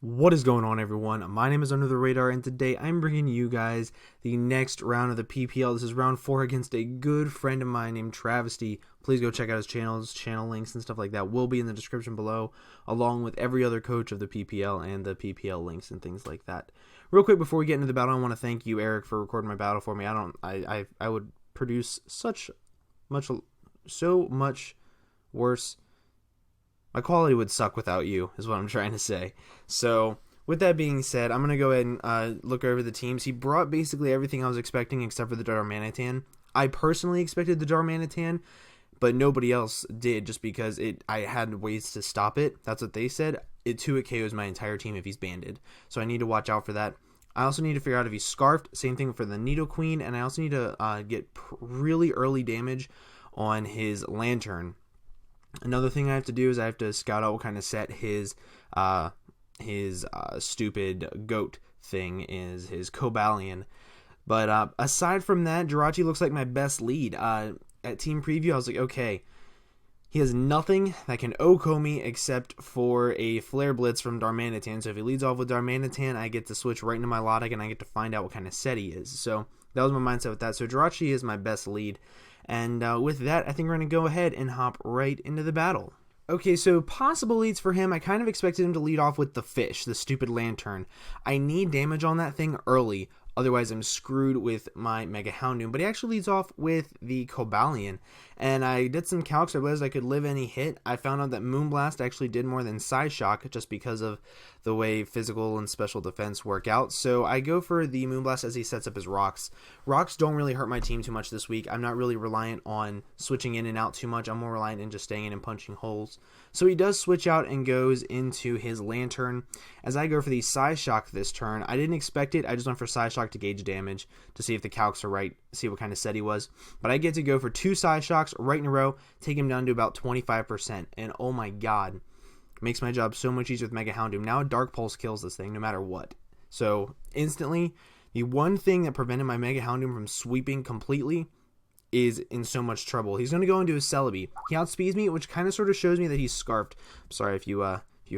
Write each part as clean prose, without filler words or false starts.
What is going on, everyone? My name is Under the Radar, and today I'm bringing you guys the next round of the PPL. This is round 4 against a good friend of mine named Travistey. Please go check out his channel links and stuff like that will be in the description below, along with every other coach of the PPL and the PPL links and things like that. Real quick before we get into the battle, I want to thank you, Erik, for recording my battle for me. I would produce so much worse. My quality would suck without you, is what I'm trying to say. So, with that being said, I'm going to go ahead and look over the teams. He brought basically everything I was expecting except for the Darmanitan. I personally expected the Darmanitan, but nobody else did just because I had ways to stop it. That's what they said. It KOs my entire team if he's banded. So I need to watch out for that. I also need to figure out if he's scarfed. Same thing for the Nidoqueen. And I also need to get really early damage on his Lantern. Another thing I have to do is I have to scout out what kind of set his stupid goat thing is, his Cobalion. But aside from that, Jirachi looks like my best lead. At Team Preview, I was like, okay, he has nothing that can OHKO me except for a Flare Blitz from Darmanitan. So if he leads off with Darmanitan, I get to switch right into my Milotic and I get to find out what kind of set he is. So that was my mindset with that. So Jirachi is my best lead. And with that, I think we're going to go ahead and hop right into the battle. Okay, so possible leads for him. I kind of expected him to lead off with the fish, the stupid Lantern. I need damage on that thing early. Otherwise, I'm screwed with my Mega Houndoom. But he actually leads off with the Cobalion. And I did some calcs. I realized I could live any hit. I found out that Moonblast actually did more than Psyshock just because of the way physical and special defense work out. So I go for the Moonblast as he sets up his rocks. Rocks don't really hurt my team too much this week. I'm not really reliant on switching in and out too much. I'm more reliant in just staying in and punching holes. So he does switch out and goes into his Lantern. As I go for the Psyshock this turn, I didn't expect it. I just went for Psyshock to gauge damage to see if the calcs are right, see what kind of set he was. But I get to go for 2 Psyshocks right in a row, take him down to about 25%. And oh my god, makes my job so much easier with Mega Houndoom. Now Dark Pulse kills this thing no matter what. So instantly, the one thing that prevented my Mega Houndoom from sweeping completely is in so much trouble. He's going to go into his Celebi. He outspeeds me, which kind of sort of shows me that he's scarfed. I'm sorry if you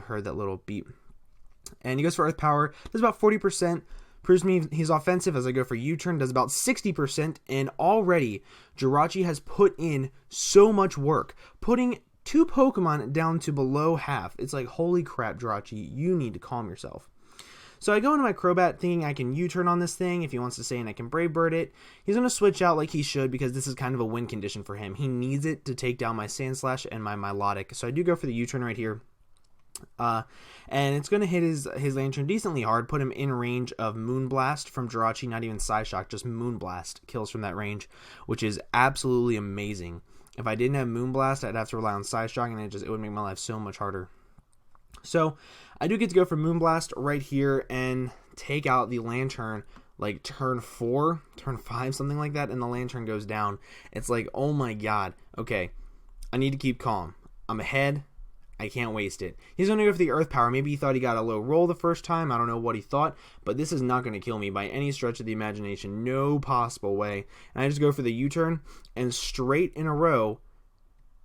heard that little beep. And he goes for Earth Power. Does about 40%. Proves me he's offensive as I go for U-turn. Does about 60%. And already, Jirachi has put in so much work. Putting 2 Pokemon down to below half. It's like, holy crap, Jirachi. You need to calm yourself. So I go into my Crobat thinking I can U-turn on this thing if he wants to stay and I can Brave Bird it. He's going to switch out like he should because this is kind of a win condition for him. He needs it to take down my Sandslash and my Milotic. So I do go for the U-turn right here. And it's going to hit his Lantern decently hard, put him in range of Moonblast from Jirachi, not even Psyshock, just Moonblast kills from that range, which is absolutely amazing. If I didn't have Moonblast, I'd have to rely on Psyshock, and it would make my life so much harder. So, I do get to go for Moonblast right here and take out the Lantern, like turn 4, turn 5, something like that, and the Lantern goes down. It's like, oh my god, okay, I need to keep calm. I'm ahead. I can't waste it. He's going to go for the Earth Power. Maybe he thought he got a low roll the first time. I don't know what he thought. But this is not going to kill me by any stretch of the imagination. No possible way. And I just go for the U-turn. And straight in a row,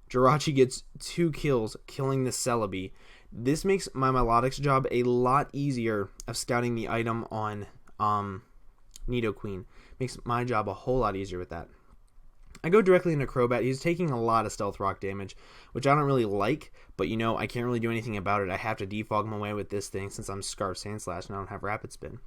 Jirachi gets 2 kills, killing the Celebi. This makes my Milotic's job a lot easier of scouting the item on Nidoqueen. Makes my job a whole lot easier with that. I go directly into Crobat. He's taking a lot of Stealth Rock damage, which I don't really like, but you know, I can't really do anything about it. I have to defog him away with this thing since I'm Scarf Sandslash and I don't have Rapid Spin.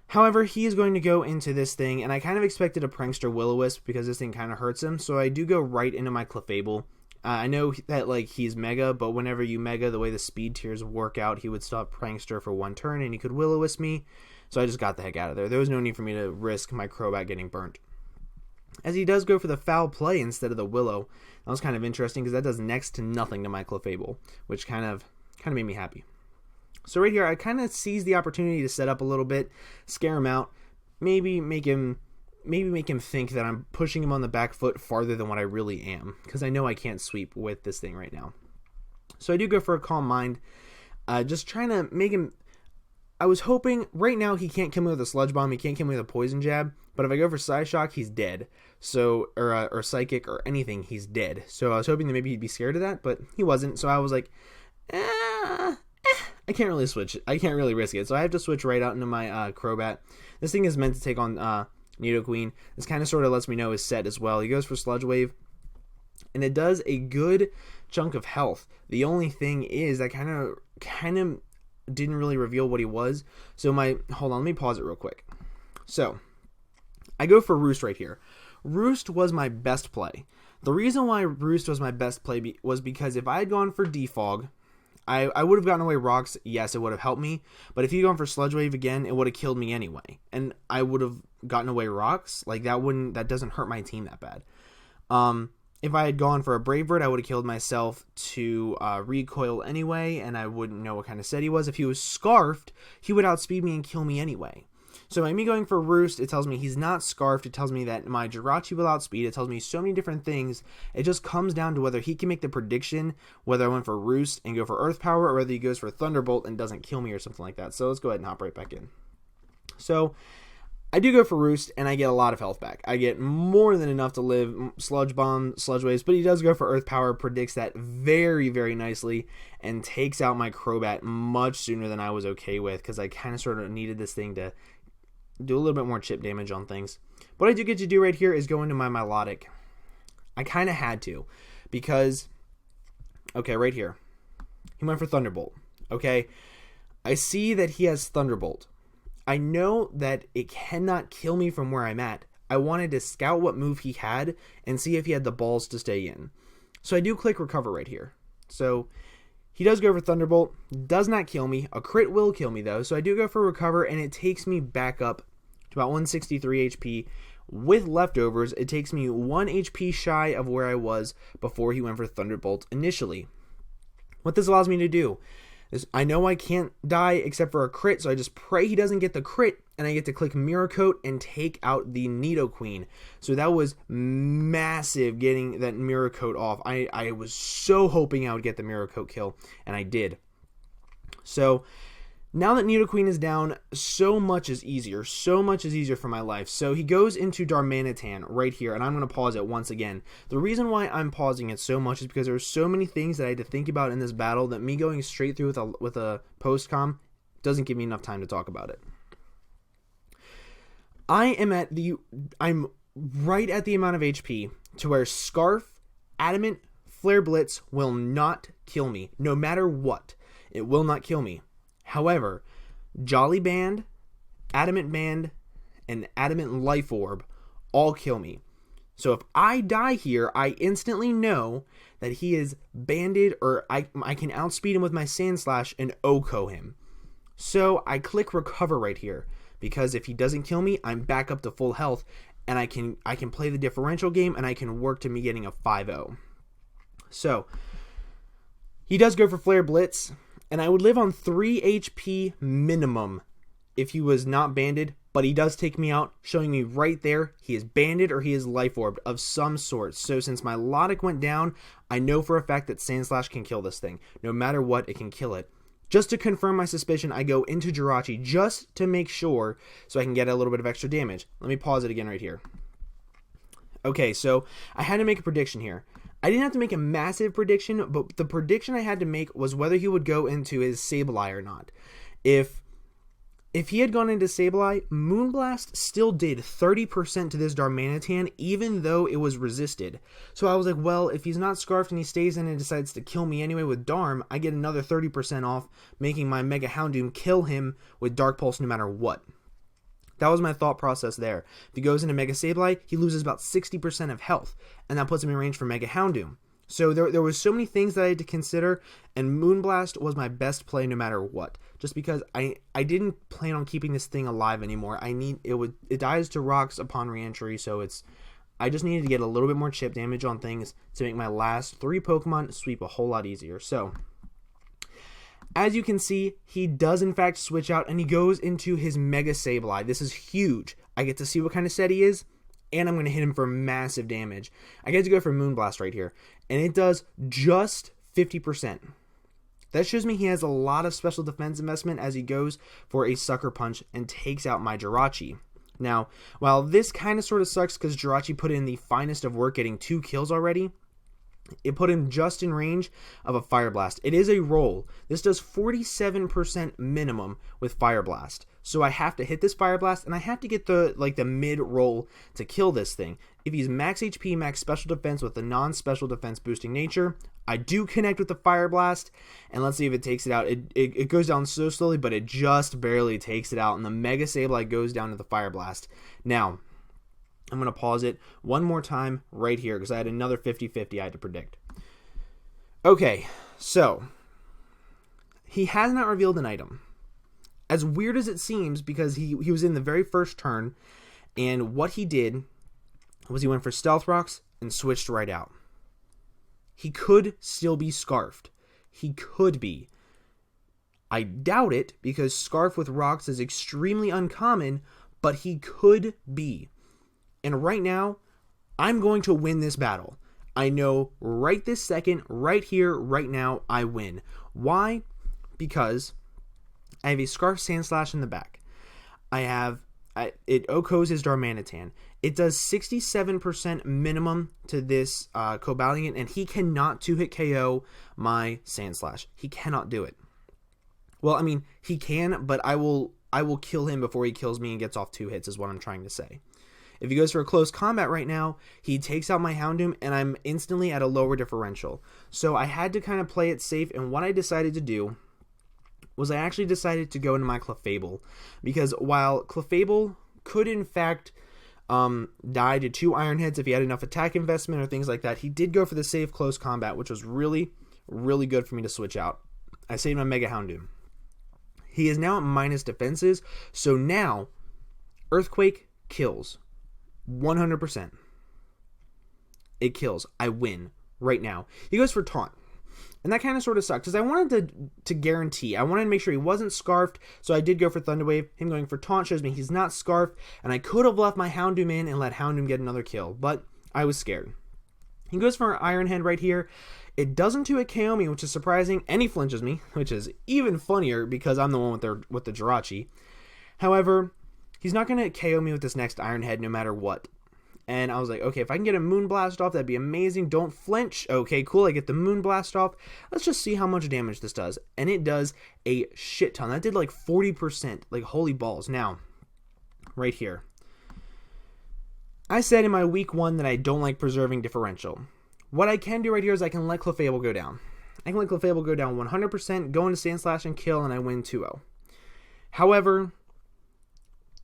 However, he is going to go into this thing, and I kind of expected a Prankster Will-O-Wisp because this thing kind of hurts him, so I do go right into my Clefable. I know that like he's Mega, but whenever you Mega, the way the speed tiers work out, he would stop Prankster for 1 turn, and he could Will-O-Wisp me, so I just got the heck out of there. There was no need for me to risk my Crobat getting burnt. As he does go for the Foul Play instead of the Willow. That was kind of interesting because that does next to nothing to my Clefable, which kind of made me happy. So right here, I kind of seized the opportunity to set up a little bit, scare him out, maybe make him think that I'm pushing him on the back foot farther than what I really am, because I know I can't sweep with this thing right now. So I do go for a Calm Mind, just trying to make him. I was hoping, right now he can't kill me with a Sludge Bomb, he can't kill me with a Poison Jab, but if I go for Psyshock, he's dead. So, or Psychic, or anything, he's dead. So I was hoping that maybe he'd be scared of that, but he wasn't, so I was like, I I can't really switch. I can't really risk it. So I have to switch right out into my Crobat. This thing is meant to take on Nidoqueen. This kind of sort of lets me know his set as well. He goes for Sludge Wave, and it does a good chunk of health. The only thing is that kind of didn't really reveal what he was. So hold on, let me pause it real quick. So I go for Roost right here. Roost was my best play. The reason why Roost was my best play was because if I had gone for Defog, I would have gotten away Rocks. Yes, it would have helped me. But if he'd gone for Sludge Wave again, it would have killed me anyway. And I would have gotten away Rocks. Like, that doesn't hurt my team that bad. If I had gone for a Brave Bird, I would have killed myself to recoil anyway, and I wouldn't know what kind of set he was. If he was Scarfed, he would outspeed me and kill me anyway. So by me going for Roost, it tells me he's not Scarfed. It tells me that my Jirachi will outspeed. It tells me so many different things. It just comes down to whether he can make the prediction, whether I went for Roost and go for Earth Power, or whether he goes for Thunderbolt and doesn't kill me or something like that. So let's go ahead and hop right back in. So I do go for Roost, and I get a lot of health back. I get more than enough to live. Sludge Bomb, Sludge Waves, but he does go for Earth Power, predicts that very, very nicely, and takes out my Crobat much sooner than I was okay with, because I kind of sort of needed this thing to do a little bit more chip damage on things. What I do get to do right here is go into my Milotic. I kind of had to, because, okay, right here, he went for Thunderbolt. Okay, I see that he has Thunderbolt. I know that it cannot kill me from where I'm at. I wanted to scout what move he had and see if he had the balls to stay in. So I do click Recover right here. So he does go for Thunderbolt. Does not kill me. A crit will kill me though. So I do go for Recover, and it takes me back up to about 163 HP. With leftovers, it takes me 1 HP shy of where I was before he went for Thunderbolt initially. What this allows me to do is, I know I can't die except for a crit, so I just pray he doesn't get the crit, and I get to click Mirror Coat and take out the Nidoqueen. So that was massive, getting that Mirror Coat off. I was so hoping I would get the Mirror Coat kill, and I did. So now that Nidoqueen is down, so much is easier for my life. So he goes into Darmanitan right here, and I'm going to pause it once again. The reason why I'm pausing it so much is because there were so many things that I had to think about in this battle that me going straight through with a post-com doesn't give me enough time to talk about it. I'm right at the amount of HP to where Scarf, Adamant, Flare Blitz will not kill me, no matter what. It will not kill me. However, Jolly Band, Adamant Band, and Adamant Life Orb all kill me. So if I die here, I instantly know that he is banded, or I can outspeed him with my Sand Slash and OHKO him. So I click Recover right here, because if he doesn't kill me, I'm back up to full health, and I can play the differential game, and I can work to me getting a 5-0. So he does go for Flare Blitz, and I would live on 3 HP minimum if he was not banded, but he does take me out, showing me right there he is banded or he is Life Orbed of some sort. So since my Milotic went down, I know for a fact that Sand Slash can kill this thing. No matter what, it can kill it. Just to confirm my suspicion, I go into Jirachi just to make sure, so I can get a little bit of extra damage. Let me pause it again right here. Okay, so I had to make a prediction here. I didn't have to make a massive prediction, but the prediction I had to make was whether he would go into his Sableye or not. If he had gone into Sableye, Moonblast still did 30% to this Darmanitan, even though it was resisted. So I was like, well, if he's not Scarfed and he stays in and decides to kill me anyway with Darm, I get another 30% off, making my Mega Houndoom kill him with Dark Pulse no matter what. That was my thought process there. If he goes into Mega Sableye, he loses about 60% of health, and that puts him in range for Mega Houndoom. So there was so many things that I had to consider, and Moonblast was my best play no matter what. Just because I didn't plan on keeping this thing alive anymore. It dies to rocks upon reentry, so I just needed to get a little bit more chip damage on things to make my last 3 Pokemon sweep a whole lot easier. So as you can see, he does in fact switch out, and he goes into his Mega Sableye. This is huge. I get to see what kind of set he is, and I'm going to hit him for massive damage. I get to go for Moonblast right here, and it does just 50%. That shows me he has a lot of special defense investment as he goes for a Sucker Punch and takes out my Jirachi. Now, while this kind of sort of sucks because Jirachi put in the finest of work getting 2 kills already, It put him just in range of a Fire Blast. It is a roll. This does 47% minimum with Fire Blast. So I have to hit this Fire Blast, and I have to get the mid-roll to kill this thing. If he's max HP, max special defense with the non-special defense boosting nature, I do connect with the Fire Blast, and let's see if it takes it out. It goes down so slowly, but it just barely takes it out, and the Mega Sableye goes down to the Fire Blast. Now, I'm going to pause it one more time right here because I had another 50-50 I had to predict. Okay, so he has not revealed an item. As weird as it seems, because he was in the very first turn, and what he did was he went for Stealth Rocks and switched right out. He could still be Scarfed. He could be. I doubt it, because Scarf with Rocks is extremely uncommon, but he could be. And right now, I'm going to win this battle. I know right this second, right here, right now, I win. Why? Because I have a Scarf Sandslash in the back. It OHKOs his Darmanitan. It does 67% minimum to this Cobalion, and he cannot 2-hit KO my Sandslash. He cannot do it. Well, I mean, he can, but I will kill him before he kills me and gets off 2 hits, is what I'm trying to say. If he goes for a close combat right now, he takes out my Houndoom, and I'm instantly at a lower differential. So I had to kind of play it safe, and what I decided to do was I actually decided to go into my Clefable. Because while Clefable could in fact die to 2 Iron Heads if he had enough attack investment or things like that, he did go for the safe close combat, which was really, really good for me to switch out. I saved my Mega Houndoom. He is now at minus defenses, so now Earthquake kills. 100%. It kills. I win right now. He goes for Taunt. And that kind of sort of sucked because I wanted to guarantee. I wanted to make sure he wasn't Scarfed, so I did go for Thunder Wave. Him going for Taunt shows me he's not Scarfed, and I could have left my Houndoom in and let Houndoom get another kill, but I was scared. He goes for an Iron Head right here. It doesn't 2-hit KO me, which is surprising, and he flinches me, which is even funnier because I'm the one with the Jirachi. However, he's not going to KO me with this next Iron Head no matter what. And I was like, okay, if I can get a Moonblast off, that'd be amazing. Don't flinch. Okay, cool. I get the Moonblast off. Let's just see how much damage this does. And it does a shit ton. That did like 40%. Like, holy balls. Now, right here. I said in my week 1 that I don't like preserving differential. What I can do right here is I can let Clefable go down. I can let Clefable go down 100%, go into Sandslash and kill, and I win 2-0. However,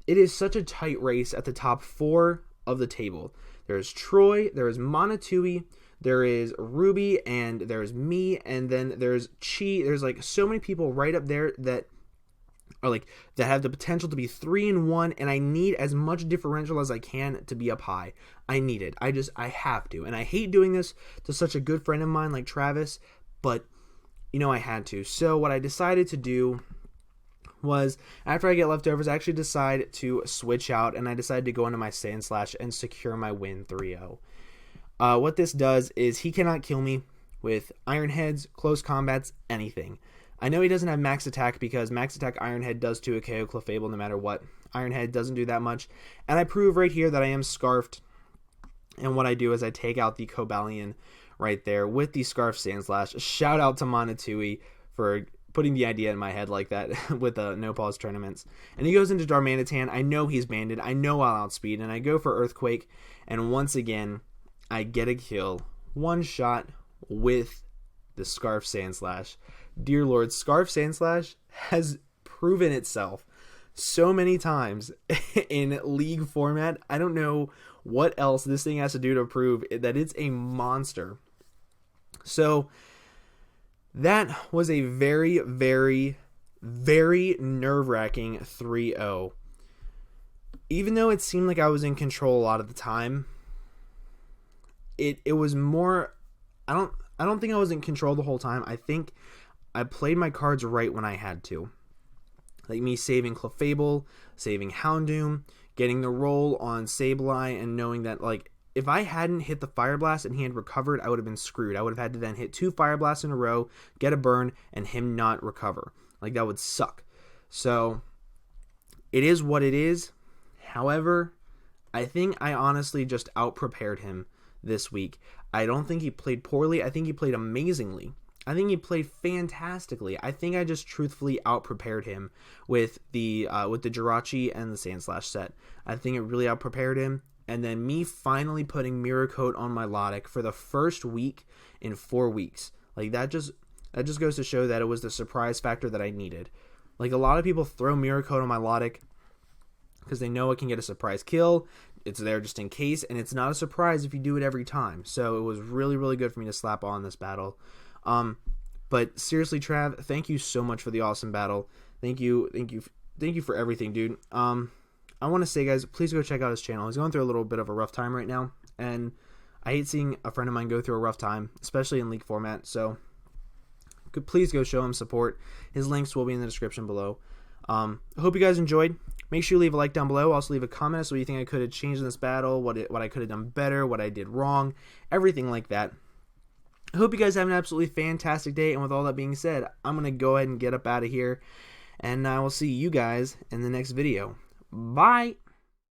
it is such a tight race at the top 4 of the table. There's Troy, there is Monotooi, there is Ruby, and there's me, and then there's Chi. There's like so many people right up there that are like that have the potential to be 3-1, and I need as much differential as I can to be up high. I need it. I have to. And I hate doing this to such a good friend of mine like Travis, but you know I had to. So what I decided to do was, after I get leftovers, I actually decide to switch out, and I decided to go into my Sandslash and secure my win 3-0. What this does is he cannot kill me with Iron Heads, close combats, anything. I know he doesn't have max attack because max attack Iron Head does 2-hit KO Clefable no matter what. Iron Head doesn't do that much, and I prove right here that I am Scarfed, and what I do is I take out the Cobalion right there with the Scarf Sandslash. Shout out to Monotooi for putting the idea in my head like that with no pause tournaments. And he goes into Darmanitan. I know he's banded. I know I'll outspeed, and I go for Earthquake. And once again, I get a kill. One shot with the Scarf Sandslash. Dear Lord, Scarf Sandslash has proven itself so many times in League format. I don't know what else this thing has to do to prove that it's a monster. So that was a very, very, very nerve-wracking 3-0. Even though it seemed like I was in control a lot of the time, it was more. I don't think I was in control the whole time. I think I played my cards right when I had to. Like me saving Clefable, saving Houndoom, getting the roll on Sableye, and knowing that like if I hadn't hit the Fire Blast and he had recovered, I would have been screwed. I would have had to then hit 2 Fire Blasts in a row, get a burn, and him not recover. Like, that would suck. So, it is what it is. However, I think I honestly just out-prepared him this week. I don't think he played poorly. I think he played amazingly. I think he played fantastically. I think I just truthfully out-prepared him with the Jirachi and the Sandslash set. I think it really out-prepared him. And then me finally putting Mirror Coat on my Lodic for the first week in 4 weeks. Like, that just goes to show that it was the surprise factor that I needed. Like, a lot of people throw Mirror Coat on my Lodic because they know it can get a surprise kill. It's there just in case, and it's not a surprise if you do it every time. So it was really, really good for me to slap on this battle. But seriously, Trav, thank you so much for the awesome battle. Thank you for everything, dude. I want to say, guys, please go check out his channel. He's going through a little bit of a rough time right now, and I hate seeing a friend of mine go through a rough time, especially in League format. So please go show him support. His links will be in the description below. I hope you guys enjoyed. Make sure you leave a like down below. Also leave a comment as to what you think I could have changed in this battle, what I could have done better, what I did wrong, everything like that. I hope you guys have an absolutely fantastic day, and with all that being said, I'm going to go ahead and get up out of here, and I will see you guys in the next video. Bye!